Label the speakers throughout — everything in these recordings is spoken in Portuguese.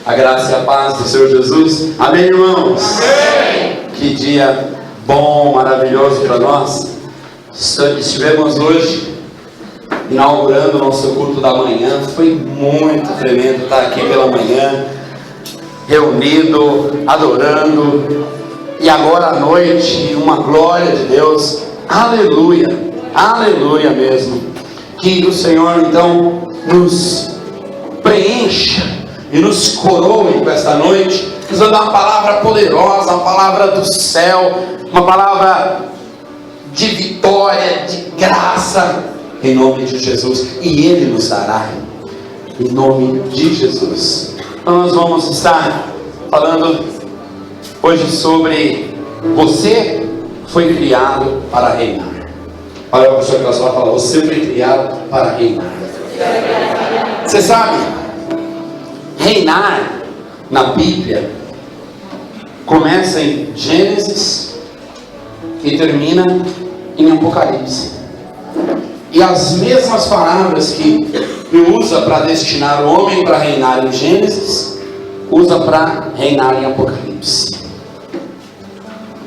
Speaker 1: A graça e a paz do Senhor Jesus. Amém, irmãos? Amém. Que dia bom, maravilhoso para nós. Estivemos hoje inaugurando o nosso culto da manhã. Foi muito tremendo estar aqui pela manhã, reunido, adorando. E agora à noite, uma glória de Deus. Aleluia, aleluia mesmo. Que o Senhor então nos preencha e nos coroe com esta noite, nos dando uma palavra poderosa, uma palavra do céu, uma palavra de vitória, de graça, em nome de Jesus. E Ele nos dará, em nome de Jesus. Então nós vamos estar falando hoje sobre: você foi criado para reinar. Olha a pessoa que ela fala: você foi criado para reinar. Você sabe, reinar na Bíblia começa em Gênesis e termina em Apocalipse. E as mesmas palavras que usa para destinar o homem para reinar em Gênesis, usa para reinar em Apocalipse.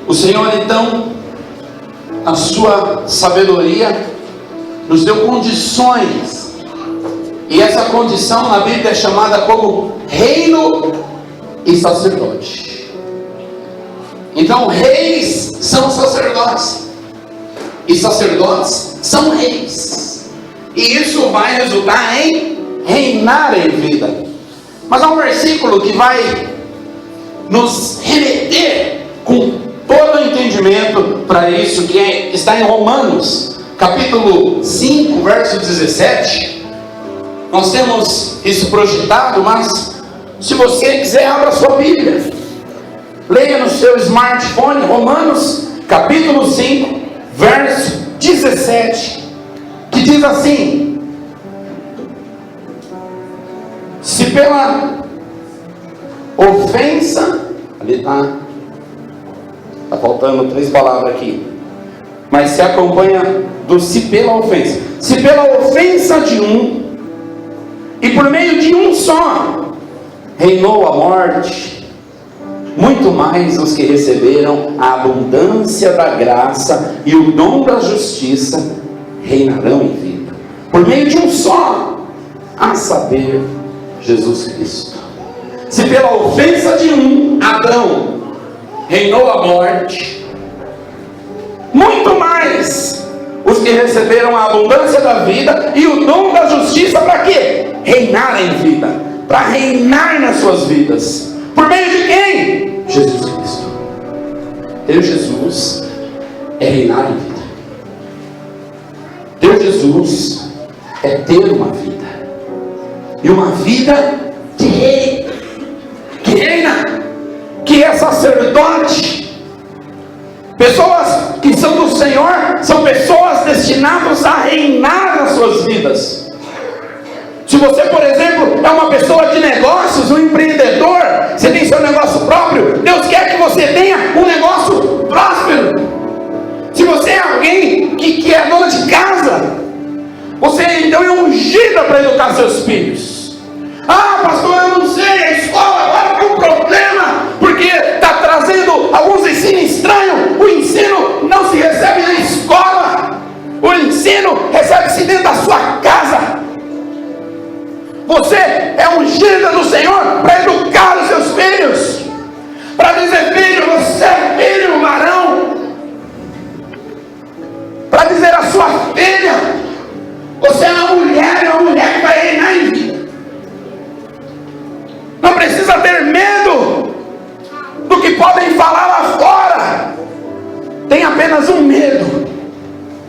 Speaker 1: O Senhor então, a sua sabedoria, nos deu condições, e essa condição na Bíblia é chamada como reino e sacerdote. Então reis são sacerdotes, e sacerdotes são reis, e isso vai resultar em reinar em vida. Mas há um versículo que vai nos remeter com todo o entendimento para isso, que está em Romanos, capítulo 5, verso 17. Nós temos isso projetado, mas se você quiser, abra sua Bíblia, leia no seu smartphone, Romanos, capítulo 5, verso 17, que diz assim: se pela ofensa, ali está faltando 3 palavras aqui, mas se acompanha do se pela ofensa. Se pela ofensa de um, e por meio de um só, reinou a morte, muito mais os que receberam a abundância da graça e o dom da justiça reinarão em vida. Por meio de um só, a saber, Jesus Cristo. Se pela ofensa de um, Adão, reinou a morte, muito mais os que receberam a abundância da vida e o dom da justiça, para quê? Reinar em vida, para reinar nas suas vidas. Por meio de quem? Jesus Cristo. Ter Jesus é reinar em vida. Ter Jesus é ter uma vida, e uma vida de rei, que reina, que é sacerdote. Pessoas que são do Senhor são pessoas destinadas a reinar nas suas vidas. Se você, por exemplo, é uma pessoa de negócios, um empreendedor, você tem seu negócio próprio, Deus quer que você tenha um negócio próspero. Se você é alguém que é dona de casa, você então é ungida para educar seus filhos. Ah, pastor, eu não sei, a escola agora tem um problema, porque está trazendo alguns ensinos estranhos. O ensino não se recebe na escola, o ensino recebe-se dentro da sua casa. Você é ungida do Senhor para educar os seus filhos, para dizer: filho, você é filho varão, para dizer à sua filha: você é uma mulher que vai reinar em vida. Não precisa ter medo do que podem falar lá fora. Tem apenas um medo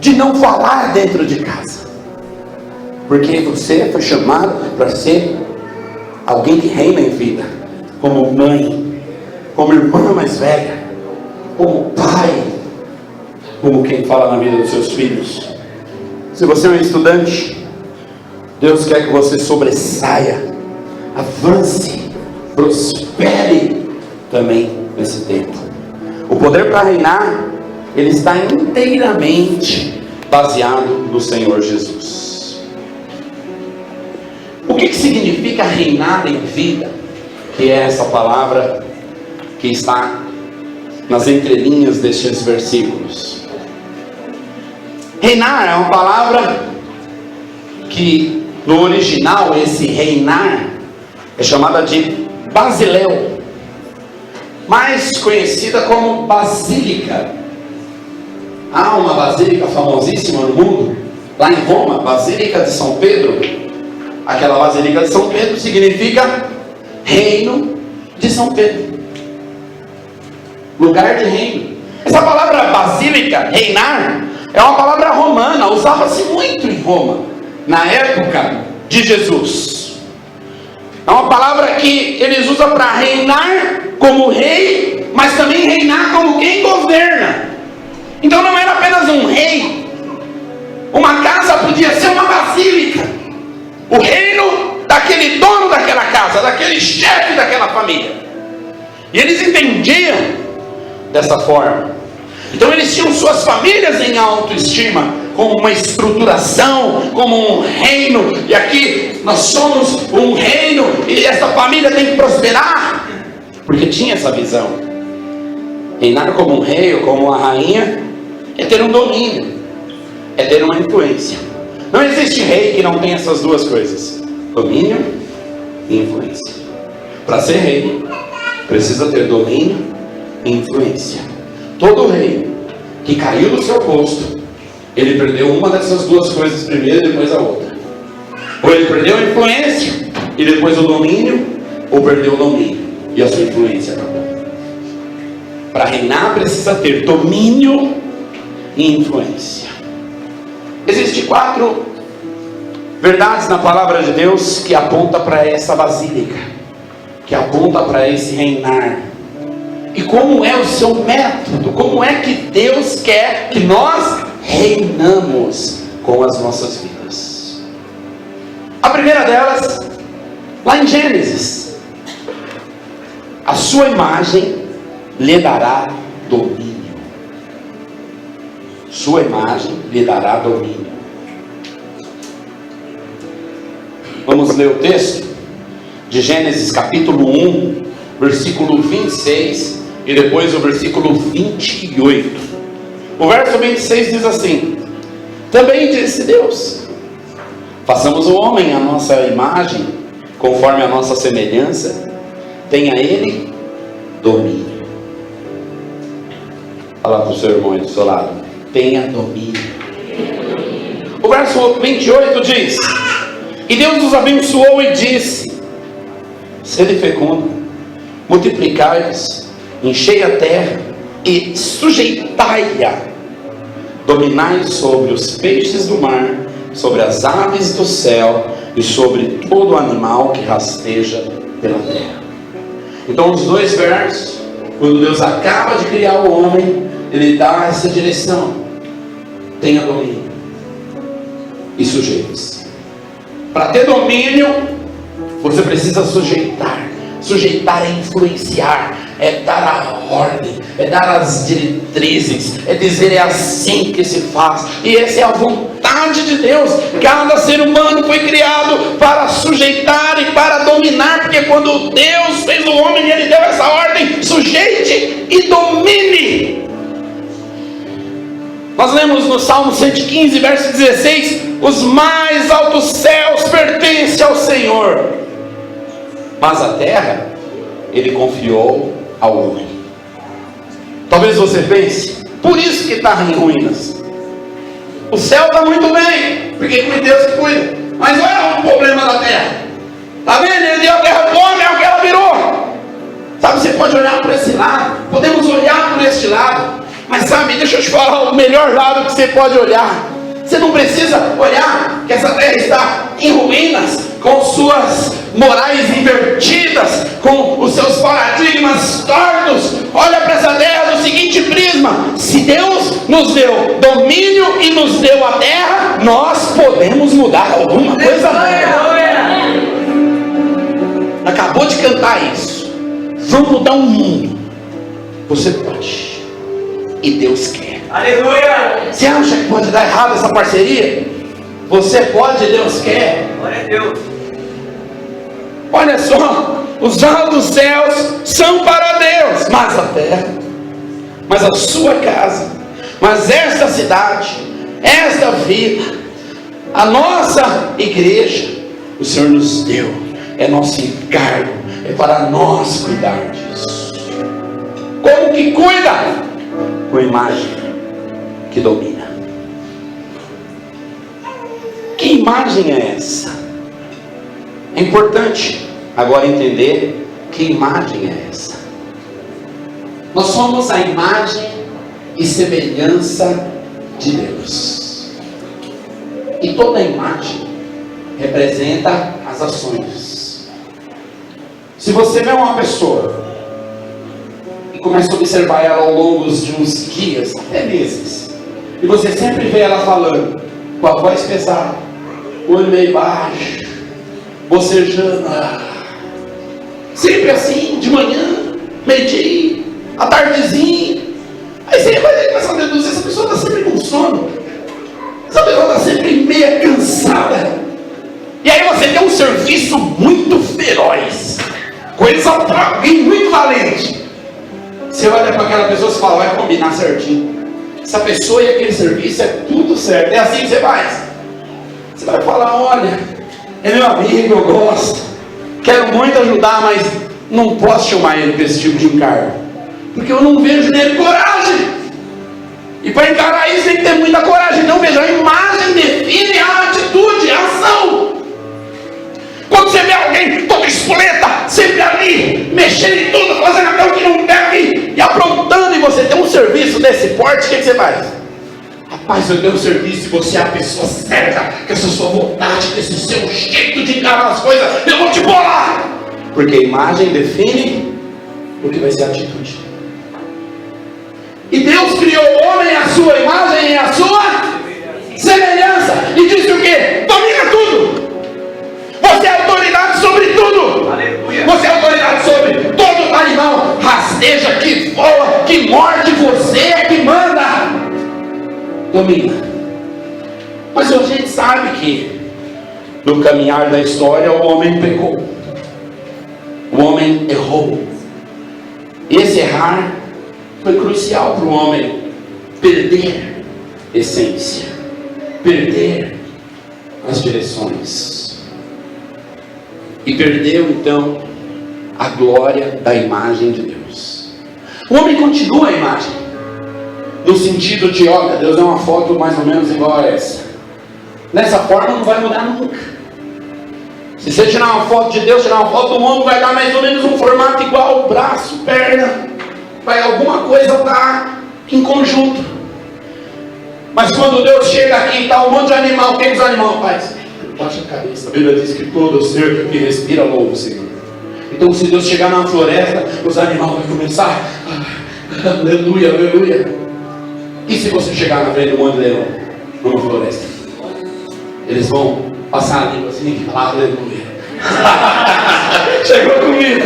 Speaker 1: de não falar dentro de casa, porque você foi chamado para ser alguém que reina em vida, como mãe, como irmã mais velha, como pai, como quem fala na vida dos seus filhos. Se você é um estudante, Deus quer que você sobressaia, avance, prospere também nesse tempo. O poder para reinar, ele está inteiramente baseado no Senhor Jesus. O que significa reinar em vida? que é essa palavra que está nas entrelinhas destes versículos. Reinar é uma palavra que no original, esse reinar é chamada de basileus, mais conhecida como basílica. Há uma basílica famosíssima no mundo, lá em Roma, Basílica de São Pedro. Aquela Basílica de São Pedro significa reino de São Pedro, lugar de reino. Essa palavra basílica, reinar, é uma palavra romana, usava-se muito em Roma na época de Jesus. É uma palavra que eles usam para reinar como rei, mas também reinar como quem governa. Então não era apenas um rei. Uma casa podia ser uma basílica. O reino daquele dono daquela casa, daquele chefe daquela família. E eles entendiam dessa forma. Então eles tinham suas famílias em autoestima, como uma estruturação, como um reino. E aqui nós somos um reino e essa família tem que prosperar, porque tinha essa visão. Reinar como um rei ou como uma rainha é ter um domínio, é ter uma influência. Não existe rei que não tenha essas duas coisas: domínio e influência. Para ser rei, precisa ter domínio e influência. Todo rei que caiu do seu posto, ele perdeu uma dessas duas coisas primeiro e depois a outra. Ou ele perdeu a influência e depois o domínio, ou perdeu o domínio e a sua influência acabou. Para reinar precisa ter domínio e influência. Existem 4 verdades na palavra de Deus que aponta para essa basílica, que aponta para esse reinar. E como é o seu método? Como é que Deus quer que nós reinamos com as nossas vidas? A primeira delas, lá em Gênesis: a sua imagem lhe dará domínio. Sua imagem lhe dará domínio. Vamos ler o texto de Gênesis capítulo 1, versículo 26 e depois o versículo 28. O verso 26 diz assim: também disse Deus: façamos o homem à nossa imagem, conforme a nossa semelhança, tenha ele domínio. Fala para o seu irmão aí do seu lado: tenha domínio. O verso 28 diz: e Deus os abençoou e disse: sede fecundo, multiplicai-vos, enchei a terra e sujeitai-a, dominai sobre os peixes do mar, sobre as aves do céu e sobre todo animal que rasteja pela terra. Então os dois versos, quando Deus acaba de criar o homem, Ele dá essa direção: tenha domínio e sujeite-se. Para ter domínio, você precisa sujeitar. Sujeitar é influenciar, é dar a ordem, é dar as diretrizes, é dizer é assim que se faz. E essa é a vontade de Deus. Cada ser humano foi criado para sujeitar e para dominar, porque quando Deus fez o homem, Ele deu essa ordem: sujeite e domine. Nós lemos no Salmo 115, verso 16: os mais altos céus pertencem ao Senhor, mas a terra Ele confiou ao homem. Talvez você pense: por isso que está em ruínas. O céu está muito bem, porque foi Deus que cuida. Mas olha o problema da terra. Está vendo? Ele deu a terra boa, é o que ela virou. Sabe, você pode olhar por esse lado, podemos olhar por este lado. Mas sabe, deixa eu te falar o melhor lado que você pode olhar. Você não precisa olhar que essa terra está em ruínas, com suas morais invertidas, com os seus paradigmas tortos. Olha para essa terra do seguinte prisma: se Deus nos deu domínio e nos deu a terra, nós podemos mudar alguma coisa nela. Acabou de cantar isso. Vamos mudar o mundo. Você pode. E Deus quer.
Speaker 2: Aleluia!
Speaker 1: Você acha que pode dar errado essa parceria? Você pode, Deus quer.
Speaker 2: Glória a Deus.
Speaker 1: Olha só, os altos céus são para Deus, mas a terra, mas a sua casa, mas esta cidade, esta vida, a nossa igreja, o Senhor nos deu, é nosso encargo, é para nós cuidar disso. Como que cuida? Com a imagem que domina. Que imagem é essa? É importante agora entender que imagem é essa. Nós somos a imagem e semelhança de Deus. E toda imagem representa as ações. Se você vê uma pessoa e começa a observar ela ao longo de uns dias, até meses, e você sempre vê ela falando com a voz pesada, olho meio baixo, bocejando, sempre assim, de manhã, meio-dia, à tardezinha, aí você vai começar a deduzir, essa pessoa está sempre com sono, essa pessoa está sempre meio cansada, e aí você tem um serviço muito feroz, coisa para alguém muito valente. Você olha para aquela pessoa e fala, vai combinar certinho. Essa pessoa e aquele serviço é tudo certo. É assim que você faz. Você vai falar, olha, é meu amigo, eu gosto, quero muito ajudar, mas não posso chamar ele para esse tipo de encargo, porque eu não vejo nele coragem. E para encarar isso tem que ter muita coragem. Não veja, a imagem define a atitude, a ação. Quando você vê alguém todo espoleta, sempre ali, mexendo em tudo, fazendo até o que não deve, e aprontando, e você tem um serviço desse porte, o que você faz? Rapaz, eu tenho um serviço e você é a pessoa certa, com essa sua vontade, com esse seu jeito de encarar as coisas, eu vou te bolar! Porque a imagem define o que vai ser a atitude. E Deus criou o homem à sua imagem e à sua semelhança, e disse o quê? Domina tudo! Você é autoridade sobre tudo. Aleluia. Você é autoridade sobre todo animal, rasteja, que voa, que morde, você é que manda. Domina. Mas a gente sabe que no caminhar da história o homem pecou. O homem errou. Esse errar foi crucial para o homem perder essência, perder as direções. E perdeu então a glória da imagem de Deus. O homem continua a imagem, no sentido de, olha, Deus é uma foto mais ou menos igual a essa. Nessa forma não vai mudar nunca. Se você tirar uma foto de Deus, tirar uma foto do homem, vai dar mais ou menos um formato igual, braço, perna, vai alguma coisa estar em conjunto. Mas quando Deus chega aqui e está um monte de animal, o que os animais fazem? Baixa a cabeça. A Bíblia diz que todo ser que respira louva o Senhor. Então se Deus chegar na floresta, os animais vão começar, aleluia, aleluia. E se você chegar na frente do monte de leão, numa floresta, eles vão passar a língua assim e falar, aleluia. Chegou comida.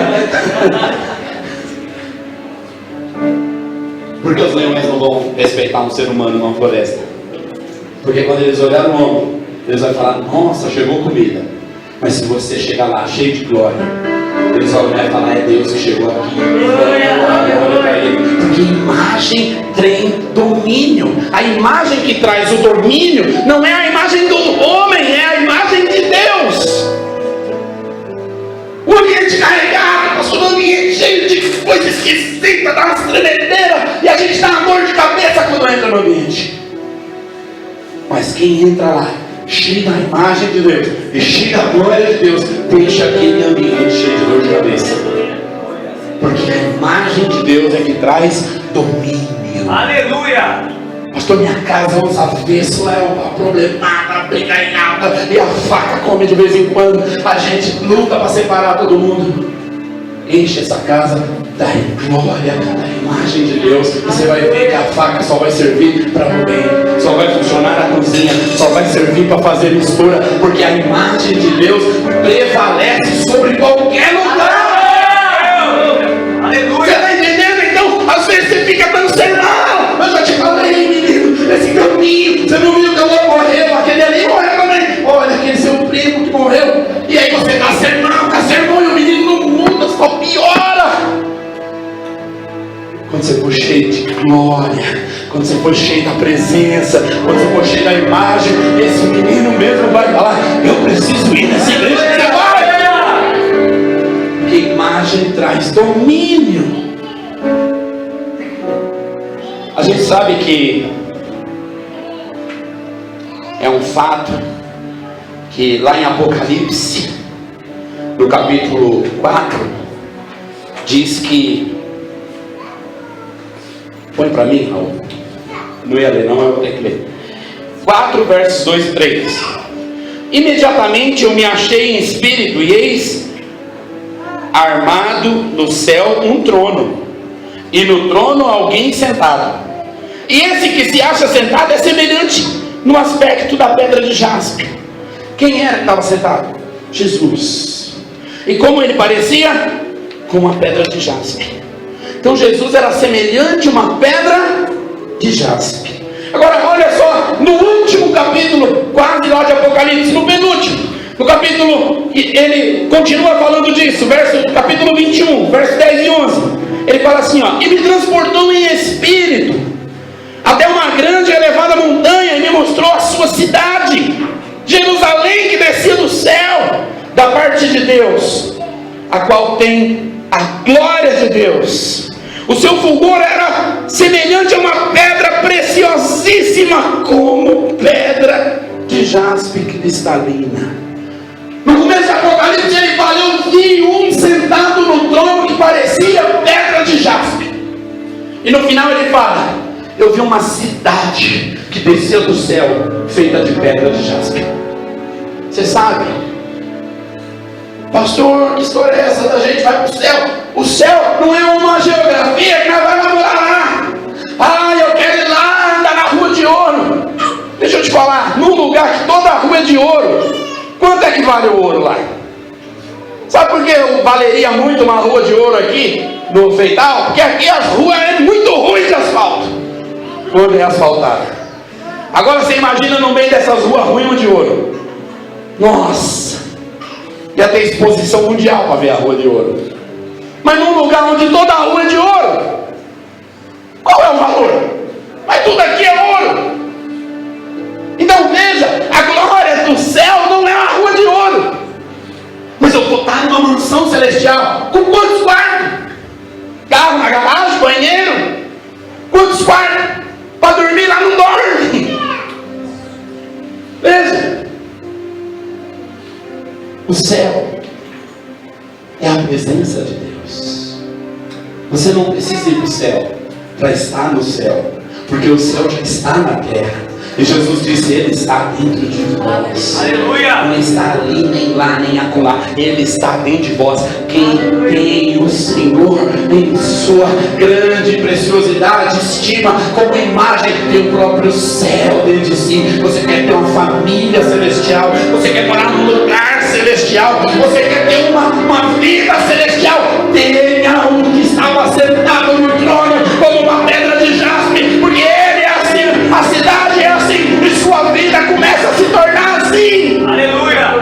Speaker 1: Porque os leões não vão respeitar um ser humano numa floresta. Porque quando eles olharem o homem, Deus vai falar, nossa, chegou comida. Mas se você chegar lá cheio de glória, eles vão olhar e falar, é Deus que chegou aqui. Olha para ele. Porque imagem tem domínio. A imagem que traz o domínio não é a imagem do homem, é a imagem de Deus. O ambiente carregado, pastor, um ambiente cheio de coisa esquisita, dá umas tremedeiras, e a gente dá uma dor de cabeça quando entra no ambiente. Mas quem entra lá, cheio da imagem de Deus e cheio da glória de Deus, deixa aquele ambiente cheio de dor de cabeça. Porque a imagem de Deus é que traz domínio. Aleluia! Pastor, minha casa é um avesso, é uma problemada, briganhada, e a faca come de vez em quando. A gente luta para separar todo mundo. Enche essa casa da glória, da imagem de Deus, e você vai ver que a faca só vai servir para o bem, só vai funcionar na cozinha, só vai servir para fazer mistura, porque a imagem de Deus prevalece sobre qualquer lugar. Aleluia! Você está entendendo? Então, às vezes você fica dando sermão. Eu já te falei, menino, esse caminho, você não viu que o outro morreu, aquele ali morreu também. Olha, aquele seu primo que morreu, e aí você dá sermão, e o menino não muda. quando você for cheio de glória, quando você for cheio da presença, quando você for cheio da imagem, esse menino mesmo vai falar: eu preciso ir nessa igreja. Você vai! Porque imagem traz domínio. A gente sabe que é um fato que lá em Apocalipse, no capítulo 4, diz que... Põe para mim, Raul. Não ia ler não, eu vou ter que ler. 4 versos 2 e 3. Imediatamente eu me achei em espírito, e eis armado no céu um trono, e no trono alguém sentado. E esse que se acha sentado é semelhante no aspecto da pedra de jaspe. Quem era que estava sentado? Jesus. E como ele parecia? Com uma pedra de jaspe. Então Jesus era semelhante a uma pedra de jaspe. Agora olha só, no último capítulo, quase lá de Apocalipse, no penúltimo, no capítulo, ele continua falando disso, capítulo 21, verso 10 e 11. Ele fala assim, ó: e me transportou em espírito até uma grande e elevada montanha, e me mostrou a sua cidade, Jerusalém, que descia do céu, da parte de Deus, a qual tem a glória de Deus. O seu fulgor era semelhante a uma pedra preciosíssima, como pedra de jaspe cristalina. No começo do Apocalipse ele fala: eu vi um sentado no trono que parecia pedra de jaspe. E no final ele fala: eu vi uma cidade que desceu do céu, feita de pedra de jaspe. Você sabe, pastor, que história é essa da gente vai para o céu? O céu não é uma geografia que nós vamos morar lá. Ah, eu quero ir lá andar na rua de ouro. Deixa eu te falar, num lugar que toda a rua é de ouro, quanto é que vale o ouro lá? Sabe por que valeria muito uma rua de ouro aqui no Feital? Porque aqui as ruas é muito ruim de asfalto quando é asfaltada. Agora você imagina no meio dessas ruas ruins de ouro. Nossa, ia ter exposição mundial para ver a rua de ouro. Mas num lugar onde toda a rua é de ouro, qual é o valor? Mas tudo aqui é ouro. Então veja, a glória do céu não é uma rua de ouro. Mas eu vou estar numa mansão celestial. Com quantos quartos? Carro na garagem, banheiro? Quantos quartos? Para dormir lá não dorme. Veja, o céu é a presença de Deus. Você não precisa ir para o céu para estar no céu, porque o céu já está na terra. E Jesus disse: Ele está dentro de vós. Aleluia! Não está ali, nem lá, nem acolá. Ele está dentro de vós. Quem tem o Senhor em sua grande preciosidade, estima como imagem, tem o próprio céu dentro de si. Você quer ter uma família celestial, você quer morar num lugar celestial, você quer ter uma vida celestial, tenha um que estava sentado no trono como uma pedra de jaspe, porque ele é assim, a cidade é assim, e sua vida começa a se tornar assim. Aleluia!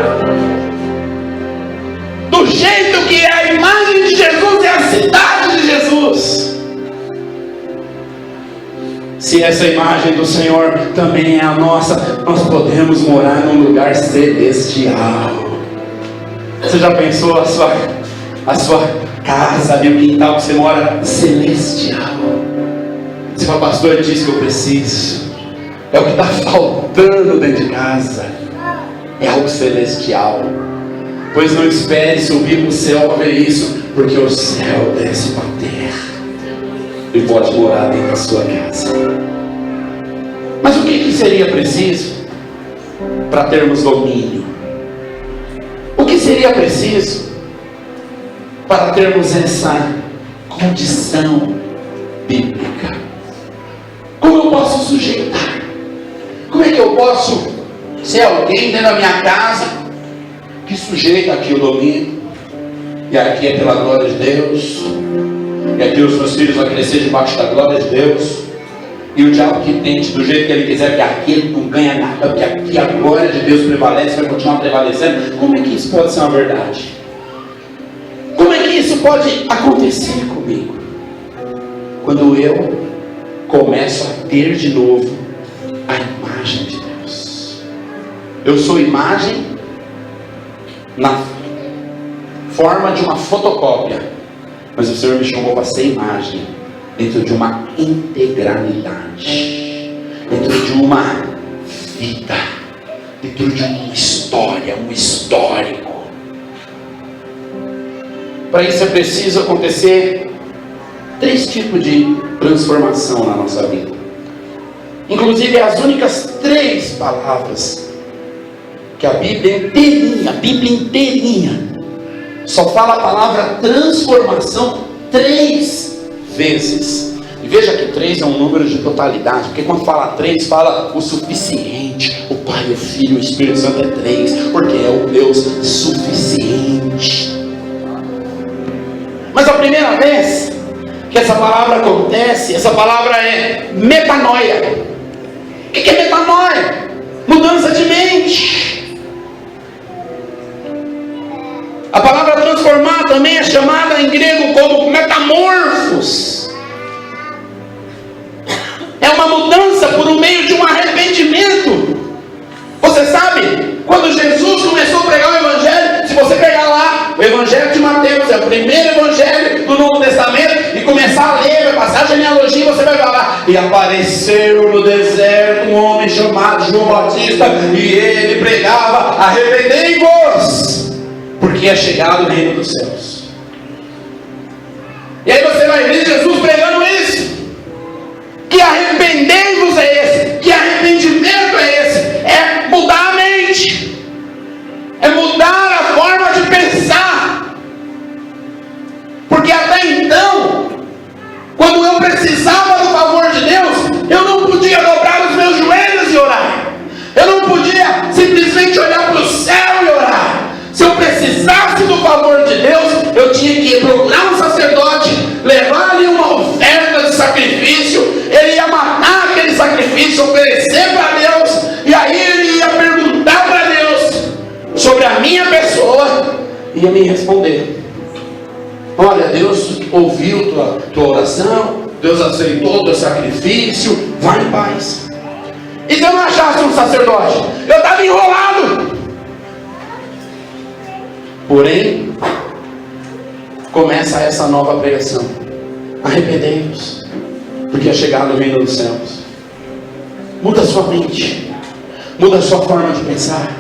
Speaker 1: Do jeito que é a imagem de Jesus, é a cidade de Jesus. Se essa imagem do Senhor também é a nossa, nós podemos morar num lugar celestial. Você já pensou a sua casa, meu quintal que você mora celestial? Você fala: pastor, ele disse que eu preciso. É o que está faltando dentro de casa. É algo celestial. Pois não espere subir para o céu para ver isso, porque o céu desce para a terra e pode morar dentro da sua casa. Mas o que seria preciso para termos domínio? O que seria preciso para termos essa condição bíblica? Como eu posso sujeitar? Como é que eu posso ser alguém dentro da minha casa que sujeita aqui o domínio, e aqui é pela glória de Deus, e aqui os meus filhos vão crescer debaixo da glória de Deus, e o diabo que tente do jeito que ele quiser, porque aqui ele não ganha nada, porque aqui a glória de Deus prevalece, vai continuar prevalecendo? Como é que isso pode ser uma verdade? Como é que isso pode acontecer comigo? quando eu começo a ter de novo a imagem de Deus. Eu sou imagem na forma de uma fotocópia, mas o Senhor me chamou para ser imagem dentro de uma integralidade, dentro de uma vida, dentro de uma história, um histórico. Para isso é preciso acontecer 3 tipos de transformação na nossa vida. Inclusive as únicas 3 palavras que a Bíblia inteirinha só fala a palavra transformação 3 vezes. E veja que 3 é um número de totalidade, porque quando fala 3, fala o suficiente. O Pai, o Filho, o Espírito Santo é 3, porque é o Deus suficiente. Mas a primeira vez que essa palavra acontece, essa palavra é metanoia. O que é metanoia? Mudança de mente. A palavra transformar também é chamada em grego como metamorfos. É uma mudança por meio de um arrependimento. Você sabe, quando Jesus começou a pregar o Evangelho, se você pegar lá o Evangelho de Mateus, é o primeiro Evangelho do Novo Testamento, e começar a ler, vai passar a genealogia, você vai falar: e apareceu no deserto um homem chamado João Batista, e ele pregava: arrependei-vos, porque é chegado o reino dos céus. E aí você vai ver Jesus pregando isso. Que arrependei-vos é esse? Que arrependimento é esse? É mudar a mente, é mudar a forma de pensar. Porque até então, quando eu precisava do favor de Deus, eu não podia dobrar os meus joelhos e orar. Eu não podia simplesmente olhar para o céu e orar. Se eu precisasse do favor de Deus, eu tinha que procurar um sacerdote, levar ali uma oferta de sacrifício. Ele ia matar aquele sacrifício, oferecer para Deus, e aí ele ia perguntar para Deus sobre a minha pessoa, e ia me responder: olha, Deus ouviu tua oração, Deus aceitou teu sacrifício, vai em paz. E se eu não achasse um sacerdote? Eu estava enrolado. Porém, começa essa nova pregação: arrependei-vos, porque é chegado o reino dos céus. Muda a sua mente, muda a sua forma de pensar,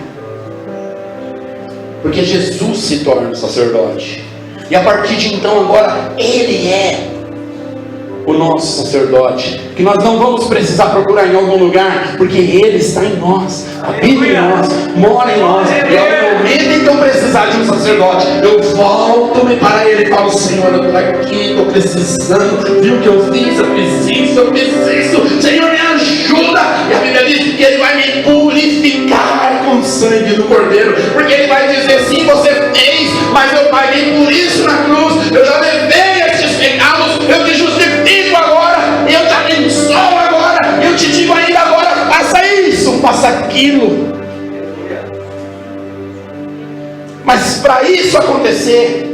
Speaker 1: porque Jesus se torna sacerdote, e a partir de então agora Ele é o nosso sacerdote, que nós não vamos precisar procurar em algum lugar, porque Ele está em nós, habita em nós, mora em nós. E ao momento em que eu precisar de um sacerdote, eu volto-me para Ele e falo: Senhor, eu estou aqui, estou precisando, viu o que eu fiz, eu fiz isso, Senhor, me ajuda. E a Bíblia diz que Ele vai me purificar com o sangue do Cordeiro, porque Ele vai dizer: sim, você fez, mas eu paguei por isso na cruz, eu já levei esses pecados, eu te justifico agora, eu te abençoo agora, eu te digo ainda agora: faça isso, faça aquilo. Mas para isso acontecer,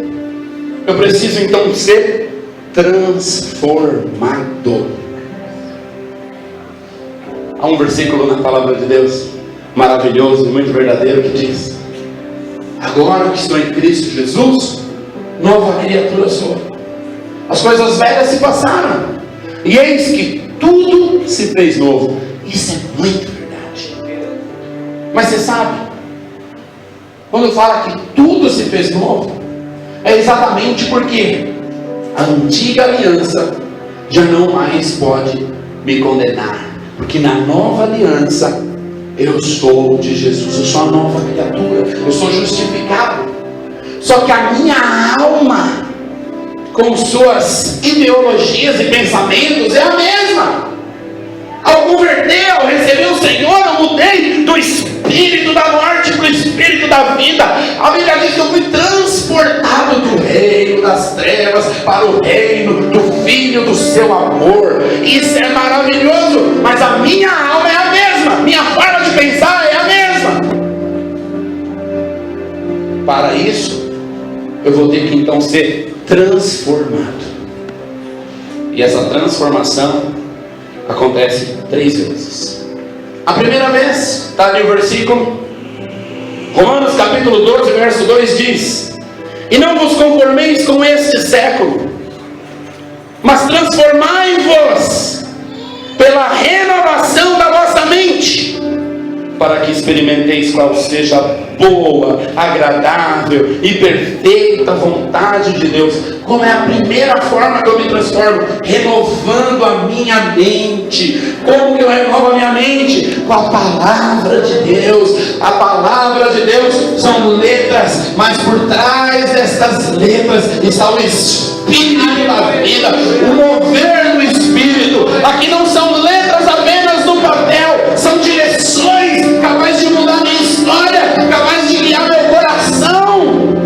Speaker 1: eu preciso então ser transformado. Há um versículo na palavra de Deus maravilhoso e muito verdadeiro que diz: agora que estou em Cristo Jesus, nova criatura sou. As coisas velhas se passaram, e eis que tudo se fez novo. Isso é muito verdade. Mas você sabe, quando fala que tudo se fez novo, é exatamente porque a antiga aliança já não mais pode me condenar, porque na nova aliança eu sou de Jesus, eu sou a nova criatura, eu sou justificado. Só que a minha alma, com suas ideologias e pensamentos, é a mesma. Ao converter, ao receber o Senhor, eu mudei do espírito da morte para o espírito da vida. A Bíblia diz que eu fui transportado do reino das trevas para o reino do Filho do seu amor. Isso é maravilhoso, mas a minha alma é a mesma, minha forma de pensar é a mesma. Para isso, eu vou ter que então ser transformado. E essa transformação acontece 3 vezes. A primeira vez, está ali o versículo, Romanos capítulo 12, verso 2 diz: e não vos conformeis com este século, mas transformai-vos pela renovação da vossa mente, para que experimenteis qual seja a boa, agradável e perfeita vontade de Deus. Como é a primeira forma que eu me transformo? Renovando a minha mente. Como que eu renovo a minha mente? Com a palavra de Deus. A palavra de Deus são letras, mas por trás destas letras está o Espírito da vida, o mover do Espírito. Aqui não são letras apenas no papel, são direções capazes de mudar minha história, capazes de guiar meu coração,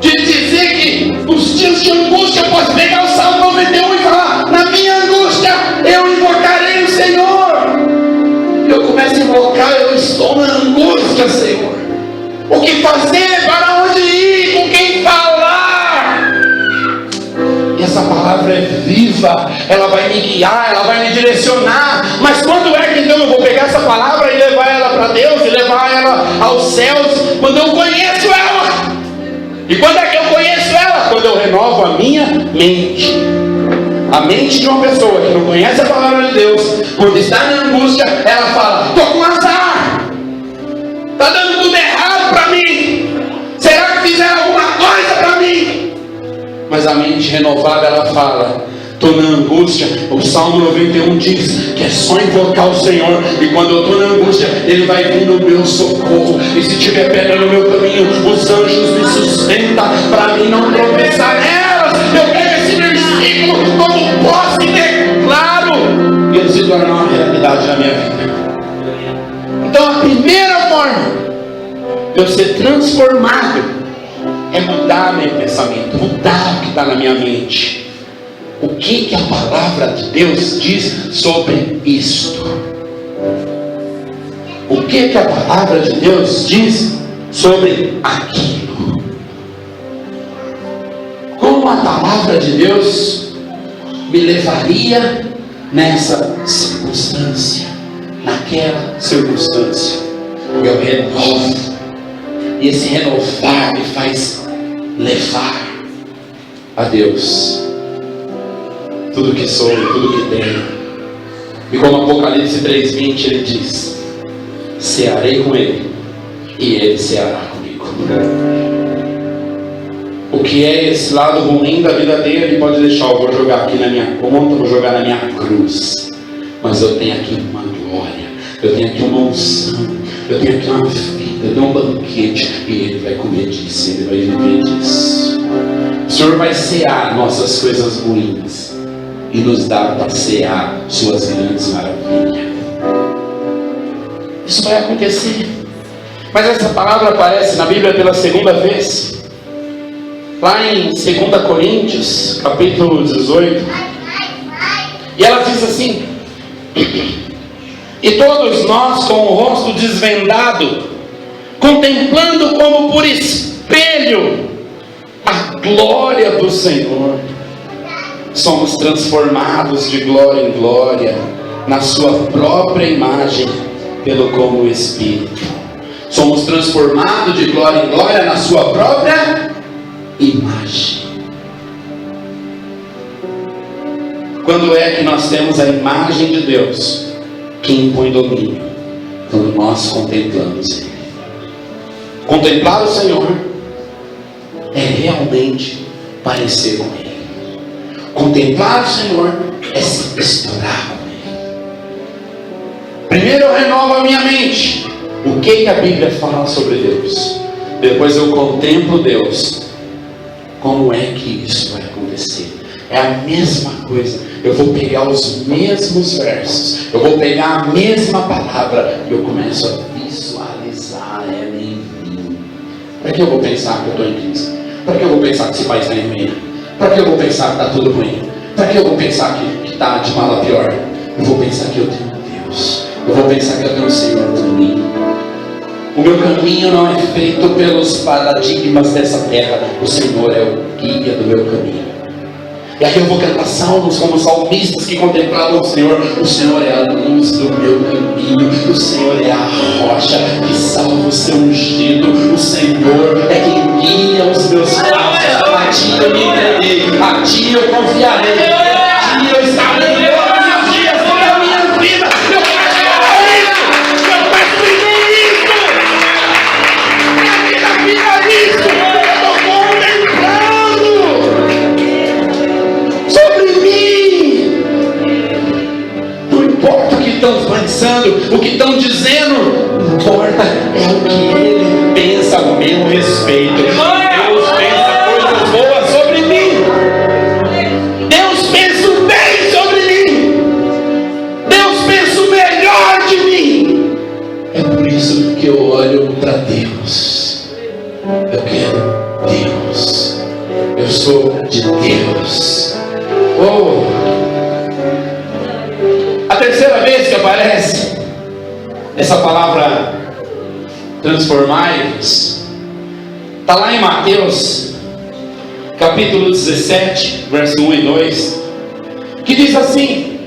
Speaker 1: de dizer que nos dias de angústia eu posso pegar o Salmo 91 e falar: na minha angústia eu invocarei o Senhor. Eu começo a invocar: eu estou na angústia, Senhor. O que fazer? Para onde ir? Com quem falar? E essa palavra é viva, ela vai me guiar, ela vai me direcionar. Mas quando é que então eu vou pegar essa palavra e levar ela para Deus, e levar ela aos céus? Quando eu conheço ela. E quando é que eu conheço ela? Quando eu renovo a minha mente. A mente de uma pessoa que não conhece a palavra de Deus, quando está na angústia, ela fala: estou com azar, está dando tudo errado para mim, será que fizeram alguma coisa para mim? Mas a mente renovada, ela fala: estou na angústia. O Salmo 91 diz que é só invocar o Senhor, e quando eu estou na angústia, Ele vai vir no meu socorro. E se tiver pedra no meu caminho, os anjos me sustentam para mim não tropeçar nelas. Eu pego esse versículo como posse e declaro, e ele se torna uma realidade na minha vida. Então a primeira forma de eu ser transformado é mudar meu pensamento, mudar o que está na minha mente. O que a palavra de Deus diz sobre isto? O que a palavra de Deus diz sobre aquilo? Como a palavra de Deus me levaria nessa circunstância, naquela circunstância? Eu renovo, e esse renovar me faz levar a Deus tudo que sou, tudo que tenho. E como Apocalipse 3:20 ele diz: cearei com Ele e Ele ceará comigo. O que é esse lado ruim da vida dele, ele pode deixar. Eu vou jogar aqui na minha conta, vou jogar na minha cruz. Mas eu tenho aqui uma glória, eu tenho aqui uma unção, eu tenho aqui uma vida, eu tenho um banquete, e Ele vai comer disso, Ele vai viver disso. O Senhor vai cear nossas coisas ruins e nos dar para cear suas grandes maravilhas. Isso vai acontecer. Mas essa palavra aparece na Bíblia pela segunda vez, lá em 2 Coríntios, capítulo 18. E ela diz assim: e todos nós, com o rosto desvendado, contemplando como por espelho a glória do Senhor, somos transformados de glória em glória na sua própria imagem pelo como Espírito. Somos transformados de glória em glória na sua própria imagem. Quando é que nós temos a imagem de Deus que impõe domínio? Quando nós contemplamos Ele. Contemplar o Senhor é realmente parecer com Ele. Contemplar o Senhor é se misturar com Ele. Primeiro eu renovo a minha mente. O que a Bíblia fala sobre Deus? Depois eu contemplo Deus. Como é que isso vai acontecer? É a mesma coisa. Eu vou pegar os mesmos versos, eu vou pegar a mesma palavra e eu começo a visualizar ela em mim. Para que eu vou pensar que eu estou em crise? Para que eu vou pensar que esse país está em ruína? Para que eu vou pensar que está tudo ruim? Para que eu vou pensar que está de mal a pior? Eu vou pensar que eu tenho Deus. Eu vou pensar que eu tenho o Senhor por mim. O meu caminho não é feito pelos paradigmas dessa terra. O Senhor é o guia do meu caminho. E aqui eu vou cantar salmos como salmistas que contemplavam o Senhor. O Senhor é a luz do meu caminho. O Senhor é a rocha que salva o seu ungido. O Senhor é quem guia os meus passos. A ti eu me entreguei, a ti eu confiarei, a ti eu estarei todos os dias da minha vida. Eu peço isso, eu peço isso. Minha vida vira isso. Estão pensando, o que estão dizendo, não importa, é o que ele pensa a meu respeito. Deus pensa coisas boas sobre mim. Deus pensa o bem sobre mim. Deus pensa o melhor de mim. É por isso que eu olho para Deus. Eu quero Deus. Eu sou de Deus. A terceira vez que aparece essa palavra transformai-vos está lá em Mateus capítulo 17, verso 1 e 2, que diz assim: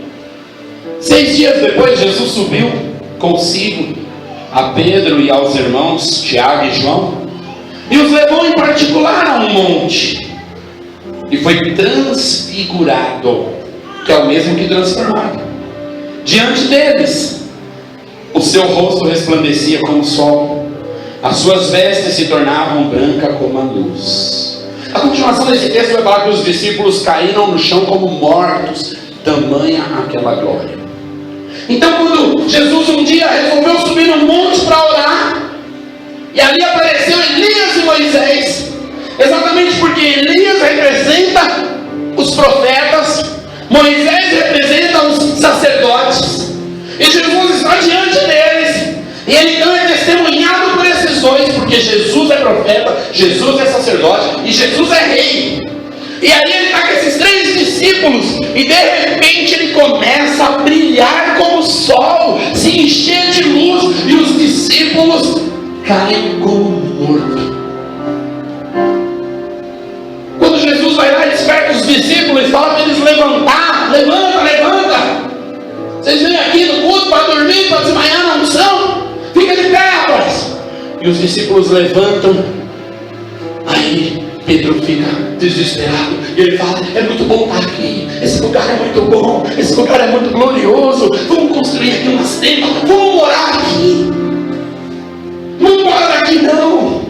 Speaker 1: 6 dias depois Jesus subiu consigo a Pedro e aos irmãos Tiago e João e os levou em particular a um monte e foi transfigurado, que é o mesmo que transformado. Diante deles, o seu rosto resplandecia como o sol, as suas vestes se tornavam brancas como a luz. A continuação desse texto vai falar que os discípulos caíram no chão como mortos, tamanha aquela glória. Então, quando Jesus um dia resolveu subir no monte para orar, e ali apareceu Elias e Moisés, exatamente porque Elias representa os profetas, Moisés representa os sacerdotes, e Jesus está diante deles, e ele então é testemunhado por esses dois, porque Jesus é profeta, Jesus é sacerdote e Jesus é rei. E aí ele está com esses 3 discípulos, e de repente ele começa a brilhar como o sol, se encher de luz, e os discípulos caem como mortos. Quando Jesus vai lá e desperta os discípulos e fala para eles levantar, levanta. Vocês vêm aqui no culto para dormir, para desmaiar na unção? Fica de pé, rapaz. E os discípulos levantam. Aí Pedro fica desesperado. E ele fala: é muito bom estar aqui. Esse lugar é muito bom. Esse lugar é muito glorioso. Vamos construir aqui umas tendas. Vamos morar aqui. Não mora daqui não.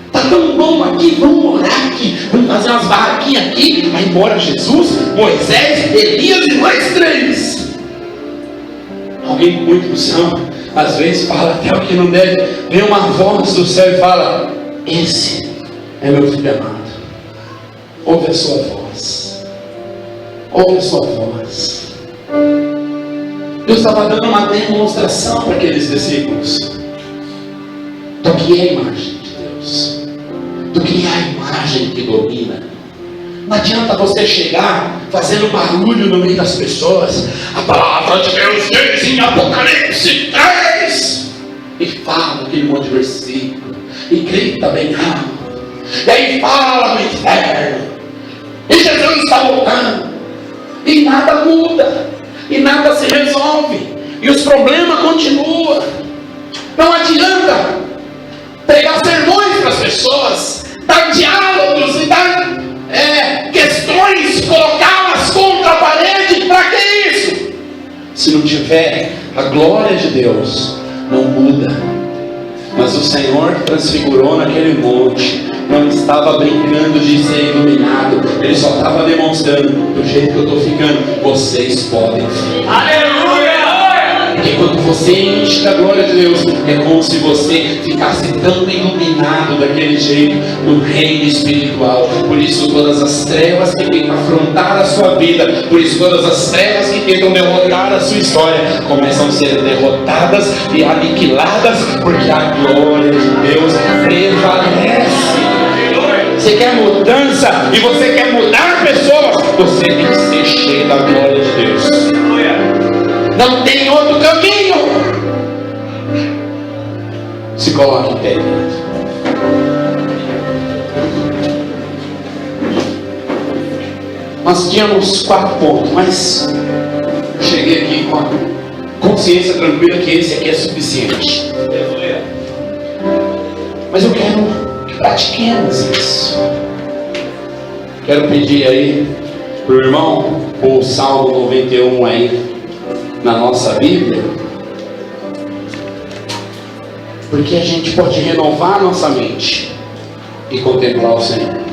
Speaker 1: Está tão bom aqui, vamos morar aqui, vamos fazer umas barraquinhas aqui. Aí mora Jesus, Moisés, Elias e mais 3. Alguém com muita unção, às vezes fala até o que não deve. Vem uma voz do céu e fala: esse é meu filho amado. Ouve a sua voz. Ouve a sua voz. Deus estava dando uma demonstração para aqueles discípulos do que é a imagem de Deus, do que é a imagem que domina. Não adianta você chegar fazendo barulho no meio das pessoas. A palavra de Deus diz em Apocalipse 3, e fala aquele monte de versículo, e grita bem alto, e aí fala no inferno, e Jesus está voltando, e nada muda, e nada se resolve, e os problemas continuam. Não adianta pregar sermões para as pessoas, dar diálogos e dar questões, colocá-las contra a parede. Para que isso? Se não tiver a glória de Deus, não muda. Mas o Senhor transfigurou naquele monte, não estava brincando de ser iluminado, Ele só estava demonstrando: do jeito que eu estou ficando, vocês podem ser. Aleluia! Porque quando você enche da glória de Deus, é como se você ficasse tão iluminado daquele jeito no reino espiritual. Por isso todas as trevas que tentam afrontar a sua vida, por isso todas as trevas que tentam derrotar a sua história, começam a ser derrotadas e aniquiladas, porque a glória de Deus prevalece. Você quer mudança e você quer mudar pessoas, você tem que ser cheio da glória de Deus. Não tem outro caminho. Se coloque em pé. Nós tínhamos 4 pontos, mas eu cheguei aqui com a consciência tranquila que esse aqui é suficiente. Mas eu quero que pratiquemos isso. Quero pedir aí para o irmão pôr o Salmo 91 aí na nossa Bíblia, porque a gente pode renovar nossa mente e contemplar o Senhor.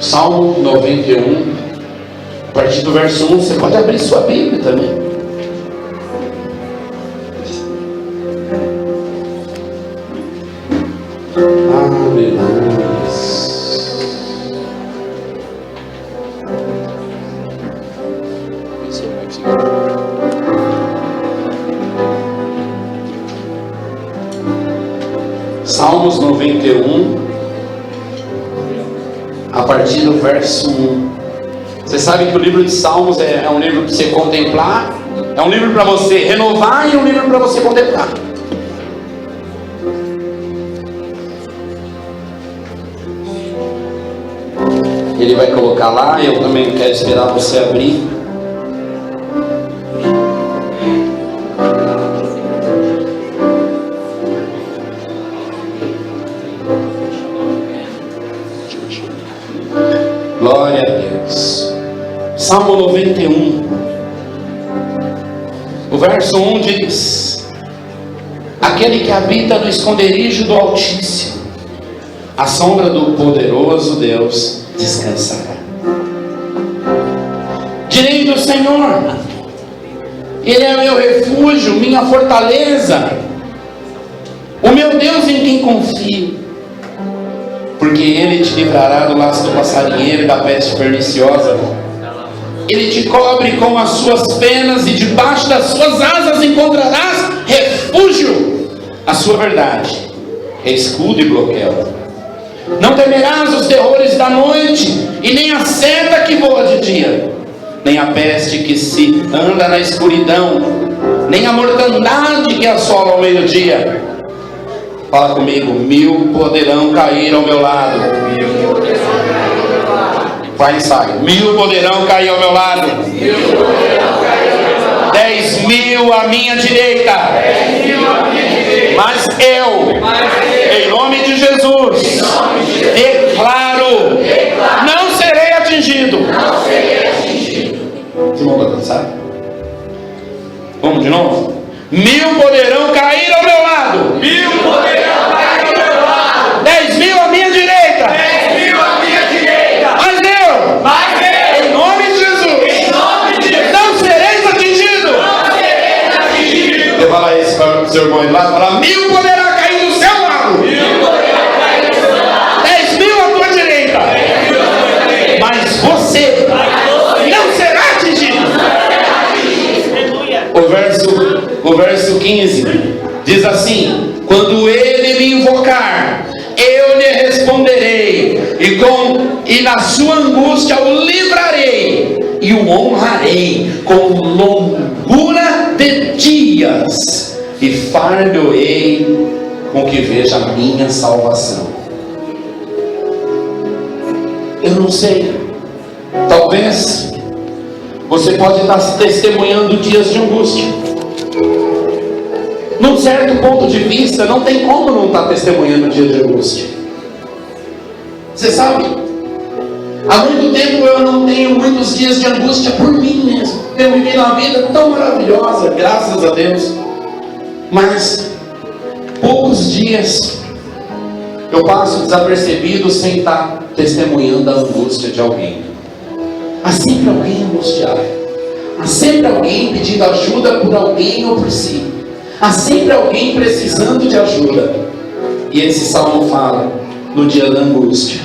Speaker 1: Salmo 91, a partir do verso 1, você pode abrir sua Bíblia também. Salmos 91, a partir do verso 1. Você sabe que o livro de Salmos é um livro para você contemplar, é um livro para você renovar e um livro para você contemplar. Ele vai colocar lá, eu também quero esperar você abrir. Glória a Deus. Salmo 91, o verso 1 diz: aquele que habita no esconderijo do Altíssimo, à sombra do poderoso Deus descansará. Direi do Senhor, Ele é meu refúgio, minha fortaleza, o meu Deus em quem confio. Porque Ele te livrará do laço do passarinheiro e da peste perniciosa. Ele te cobre com as suas penas e debaixo das suas asas encontrarás refúgio. A sua verdade é escudo e bloqueio. Não temerás os terrores da noite, e nem a seta que voa de dia, nem a peste que se anda na escuridão, nem a mortandade que assola ao meio-dia. Fala comigo: 1000 poderão cair ao meu lado. Vai e sai. 1000 poderão cair ao meu lado. 10.000 à minha direita. Mas eu, em nome de Jesus, declaro: não serei atingido. Simão, vai dançar? Vamos de novo? 1000 poderão cair ao meu lado. 1000 poderão cair ao meu lado. 10.000 à minha direita. 10.000 à minha direita. Mas eu, em nome de Jesus, não sereis atingido. Não sereis atingido. Você fala isso para o seu irmão lá, fala: 1000 poderá cair do seu lado. 1000 poderá cair do seu lado. 10.000 à tua direita. 10.000 à tua direita. Mas você não será atingido. O verso 15 diz assim: quando ele me invocar, eu lhe responderei, e na sua angústia o livrarei, e o honrarei com longura de dias, e far-lhe-ei com que veja a minha salvação. Eu não sei, talvez você pode estar testemunhando dias de angústia. Num certo ponto de vista, não tem como não estar testemunhando dias de angústia. Você sabe, há muito tempo eu não tenho muitos dias de angústia por mim mesmo. Eu vivi uma vida tão maravilhosa, graças a Deus. Mas poucos dias eu passo desapercebido sem estar testemunhando a angústia de alguém. Há sempre alguém angustiado. Há sempre alguém pedindo ajuda por alguém ou por si. Há sempre alguém precisando de ajuda. E esse salmo fala: no dia da angústia,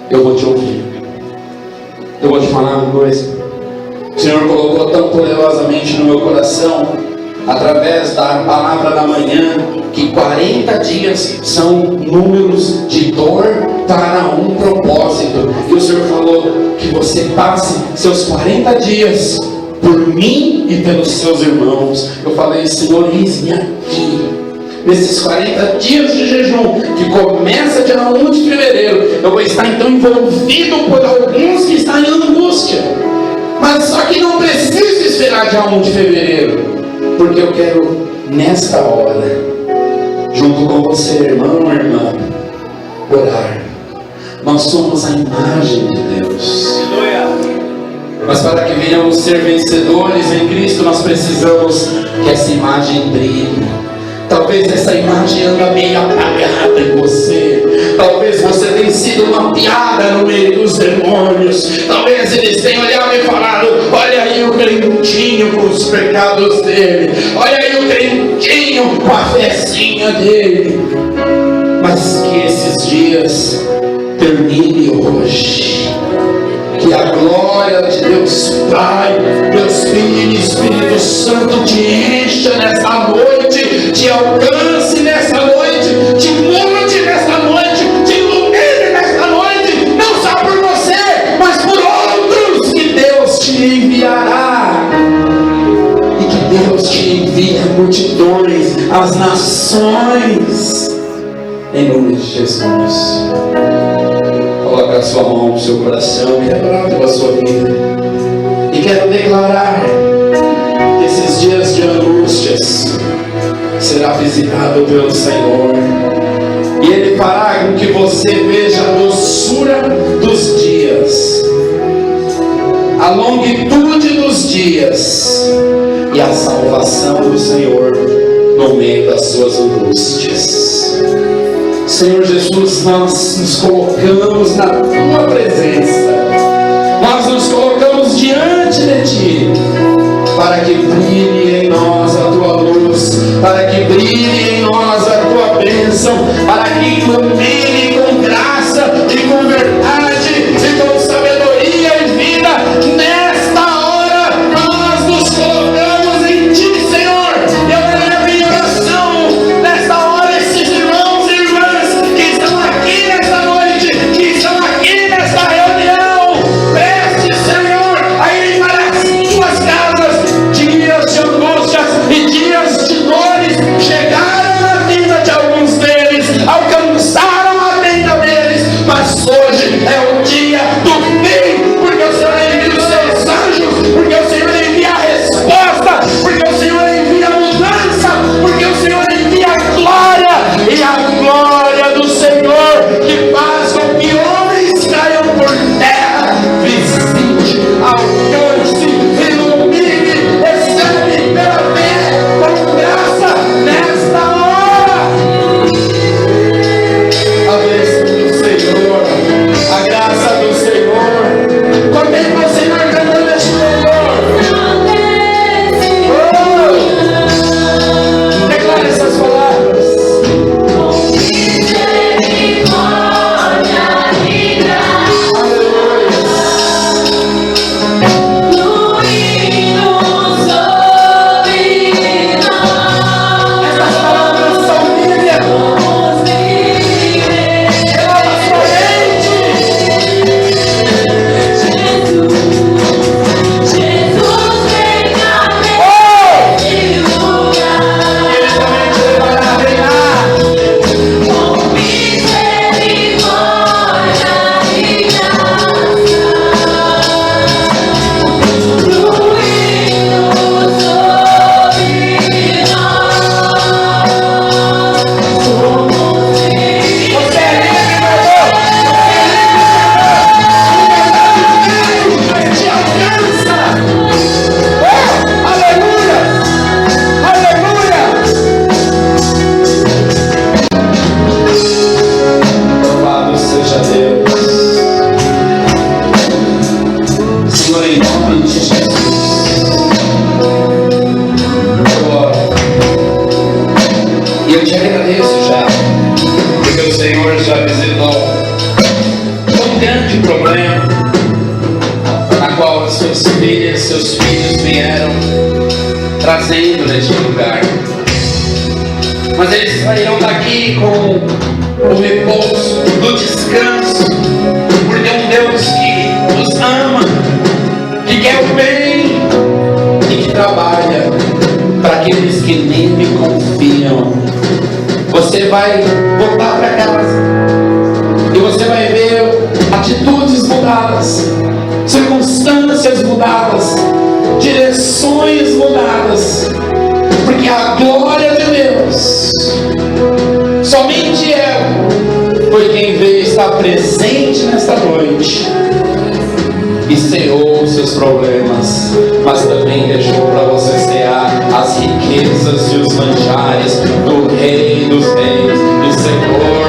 Speaker 1: eu vou te ouvir. Eu vou te falar uma coisa. O Senhor colocou tão poderosamente no meu coração, através da palavra da manhã, que 40 dias são números de dor para um propósito. E o Senhor falou que você passe seus 40 dias por mim e pelos seus irmãos. Eu falei: Senhor, eis-me aqui. nesses 40 dias de jejum, que começa dia 1 de fevereiro, eu vou estar então envolvido por alguns que estão em angústia. Mas só que não preciso esperar dia 1 de fevereiro, porque eu quero, nesta hora, junto com você, irmão ou irmã, orar. Nós somos a imagem de Deus. Mas para que venhamos ser vencedores em Cristo, nós precisamos que essa imagem brilhe. Talvez essa imagem anda meio apagada em você. Talvez você tenha sido uma piada no meio dos demônios. Talvez eles tenham olhado e falado: olha aí o crentinho com os pecados dele. Olha aí o crentinho com a fezinha dele. Mas que esses dias termine hoje. Que a glória de Deus Pai, Deus Filho e Espírito Santo te encha nessa noite, te alcance nessa noite, te mude nessa noite, te ilumine nessa noite, não só por você, mas por outros que Deus te enviará. E que Deus te envie a multidões, as nações, em nome de Jesus. Coloca a sua mão no seu coração, quero orar pela sua vida. E quero declarar que esses dias de angústias será visitado pelo Senhor. E Ele fará com que você veja a doçura dos dias, a longitude dos dias e a salvação do Senhor no meio das suas angústias. Senhor Jesus, nós nos colocamos na Tua presença, nós nos colocamos diante de Ti, para que brilhe em nós a Tua luz, para que brilhe em nós a Tua bênção, para que ilumine com graça e com verdade e com sabedoria e vida. Nesta hora nós nos colocamos em Ti, Senhor. Eu elevo em oração nesta hora esses irmãos e irmãs que estão aqui nesta noite, que estão aqui nesta reunião. Preste, Senhor, a irem para as suas casas. Dias de angústias e dias de dores chegaram na vida de alguns deles, alcançaram a vida deles, mas hoje é o dia do fim, porque o Senhor envia os seus anjos, porque o Senhor envia a resposta, porque o Senhor envia a mudança, porque o Senhor envia a glória, e a glória do Senhor que faz com que homens caiam por terra, visite, alcance, ilumine, recebe pela fé, com graça, nesta hora. A bênção do Senhor, a graça do Senhor, contempla o Senhor cantando este louvor. Declara essas palavras. Essas palavras são minhas. Eleva sua mente. Ele também te levará a reinar. Você é livre, meu Deus. Te alcança. Aleluia. Aleluia. Louvado seja Deus. Senhor, em nome de Jesus, eu oro. E eu te agradeço já, porque o Senhor já visitou um grande problema, na qual as suas filhas, seus filhos vieram trazendo neste lugar. Mas eles sairão daqui com o repouso do descanso, porque é um Deus que nos ama, que quer o bem e que trabalha para aqueles que nele confiam. mudadas, circunstâncias mudadas, direções mudadas, porque a glória de Deus, somente ela foi quem veio estar presente nesta noite e ceou os seus problemas, mas também deixou para você cear as riquezas e os manjares do Rei dos Reis, do Senhor